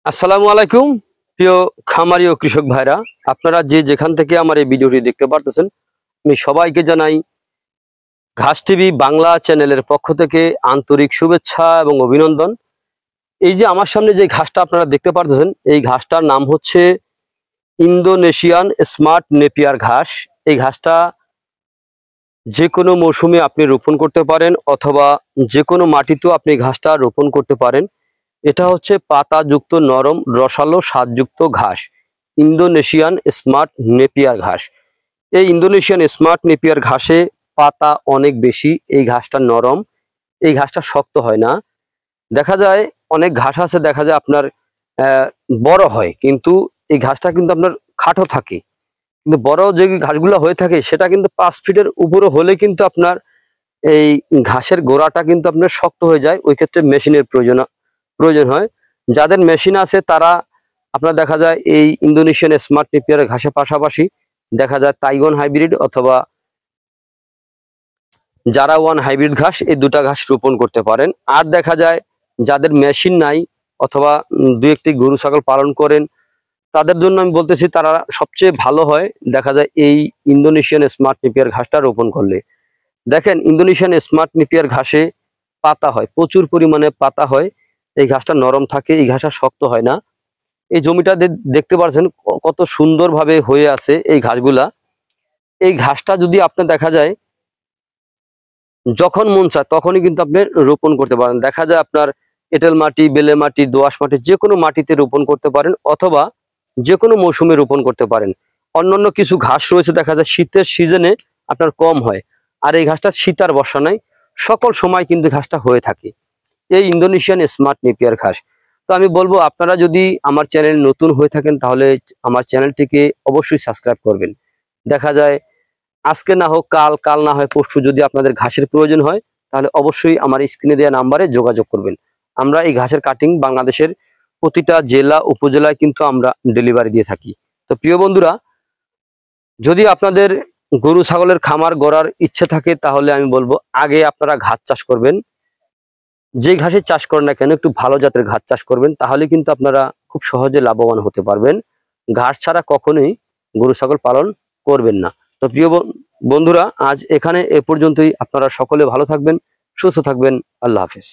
আসসালামু আলাইকুম প্রিয় খামারি ও কৃষক ভাইরা, আপনারা যে যেখান থেকে আমার এই ভিডিওটি দেখতে পারতেছেন, আমি সবাইকে জানাই ঘাস টিভি বাংলা চ্যানেলের পক্ষ থেকে আন্তরিক শুভেচ্ছা এবং অভিনন্দন। এই যে আমার সামনে যে ঘাসটা আপনারা দেখতে পারতেছেন, এই ঘাসটার নাম হচ্ছে ইন্দোনেশিয়ান স্মার্ট নেপিয়ার ঘাস। এই ঘাসটা যে কোনো মৌসুমে আপনি রোপণ করতে পারেন অথবা যে কোনো মাটিতেও আপনি ঘাসটা রোপণ করতে পারেন। এটা হচ্ছে পাতাযুক্ত নরম রসালো স্বাদযুক্ত ঘাস, ইন্দোনেশিয়ান স্মার্ট নেপিয়ার ঘাস। এই ইন্দোনেশিয়ান স্মার্ট নেপিয়ার ঘাসে পাতা অনেক বেশি, এই ঘাসটা নরম, এই ঘাসটা শক্ত হয় না। দেখা যায় অনেক ঘাস আছে, দেখা যায় আপনার বড় হয়, কিন্তু এই ঘাসটা কিন্তু আপনার খাটো থাকে। কিন্তু বড় যে ঘাসগুলো হয়ে থাকে সেটা কিন্তু 5 ফিটের উপরে হলে কিন্তু আপনার এই ঘাসের গোড়াটা কিন্তু আপনার শক্ত হয়ে যায়। ওই ক্ষেত্রে মেশিনের প্রয়োজন হয়। যাদের মেশিন আছে তারা আপনার দেখা যায় এই ইন্দোনেশিয়ান স্মার্ট নেপিয়ার ঘাসের পাশাপাশি দেখা যায় তাইওয়ান হাইব্রিড অথবা জারা ওয়ান হাইব্রিড ঘাস, এই দুটা ঘাস রোপণ করতে পারেন। আর দেখা যায় যাদের মেশিন নাই অথবা দুই একটি গরু ছাগল পালন করেন, তাদের জন্য আমি বলতেছি তারা সবচেয়ে ভালো হয় দেখা যায় এই ইন্দোনেশিয়ান স্মার্ট নেপিয়ার ঘাসটা রোপণ করলে। দেখেন ইন্দোনেশিয়ান স্মার্ট নেপিয়ার ঘাসে পাতা হয়, প্রচুর পরিমাণে পাতা হয়। এই ঘাসটা নরম থাকে, এই ঘাসটা শক্ত হয় না। এই জমিটা দেখতে পাচ্ছেন কত সুন্দরভাবে হয়ে আছে এই ঘাসগুলা। এই ঘাসটা যদি আপনার দেখা যায় যখন মন চায় তখনই কিন্তু আপনি রোপণ করতে পারেন। দেখা যায় আপনার এঁটেল মাটি, বেলে মাটি, দোআঁশ মাটি, যে কোনো মাটিতে রোপণ করতে পারেন অথবা যে কোনো মৌসুমে রোপণ করতে পারেন। অন্যান্য কিছু ঘাস রয়েছে দেখা যায় শীতের সিজনে আপনার কম হয়, আর এই ঘাসটা শীত আর বর্ষা নাই, সকল সময় কিন্তু ঘাসটা হয়ে থাকে, এই ইন্দোনেশিয়ান স্মার্ট নেপিয়ার ঘাস। তো আমি বলবো আপনারা যদি আমার চ্যানেল নতুন হয়ে থাকেন তাহলে আমার চ্যানেলটিকে অবশ্যই সাবস্ক্রাইব করবেন। দেখা যায় আজকে না হোক কাল, কাল না হয় পরশু যদি আপনাদের ঘাসের প্রয়োজন হয় তাহলে অবশ্যই আমার স্ক্রিনে দেওয়া নাম্বারে যোগাযোগ করবেন। আমরা এই ঘাসের কাটিং বাংলাদেশের প্রতিটা জেলা উপজেলায় কিন্তু আমরা ডেলিভারি দিয়ে থাকি। তো প্রিয় বন্ধুরা, যদি আপনাদের গরু ছাগলের খামার গড়ার ইচ্ছে থাকে তাহলে আমি বলবো আগে আপনারা ঘাস চাষ করবেন। যে ঘাসের চাষ করেন না কেন একটু ভালো জাতের ঘাস চাষ করবেন, তাহলে কিন্তু আপনারা খুব সহজে লাভবান হতে পারবেন। ঘাস ছাড়া কখনোই গরু ছাগল পালন করবেন না। তো প্রিয় বন্ধুরা, আজ এখানে এ পর্যন্তই। আপনারা সকলে ভালো থাকবেন, সুস্থ থাকবেন। আল্লাহ হাফেজ।